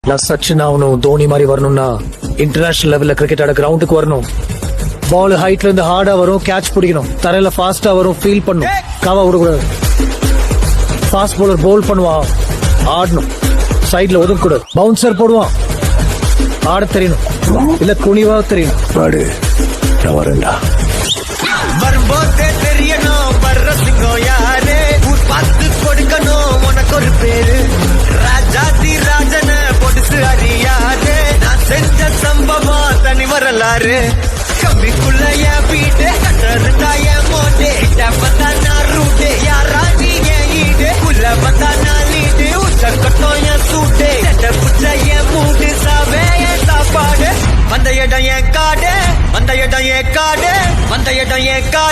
நான் சச்சின் ஆகணும், தோனி மாதிரி வரணும்னா இன்டர்நேஷனல் லெவல்ல கிரிக்கெட் ஆட கிரவுண்டுக்கு வரணும். பால் ஹைட்ல இருந்து ஹார்டா வரும், கேட்ச் பிடிக்கணும். தரையில ஃபாஸ்டா வரும், ஃபீல் பண்ணும், காவா விடக்கூடாது. ஃபாஸ்ட் பவுலர் போல் பண்ணுவான், ஆடணும். சைட்ல ஒதுக்கூடாது. பவுன்சர் போடுவான், ஆட தெரியணும், இல்ல குனிவா தெரியணும். பாடு நான் வரேன்டா. வரும்போதே தெரியணும் வர்ற சிங்கம் யாரு, பார்த்து கொடுக்கணும் உனக்கு ஒரு பேரு. ராஜாதி ராஜன பொடுசு அறியாரு, நான் செஞ்ச சம்பவம் தனி வரலாறு. கம்பிக்குள்ள என் வீடு, கட்டருந்தா என் மோட்டு, பார்த்தா நான் ரூட்டு, யாரா நீ என் ஈடு, உள்ள பார்த்தா நான் லீடு, உச்சக்கட்டம் என் சூட்டு, புச்ச என் மூடு, சாவே என் சாப்பாடு. வந்த இடம் என் காடு, வந்த இடம் என் காடு, வந்த இடம் என் காடு.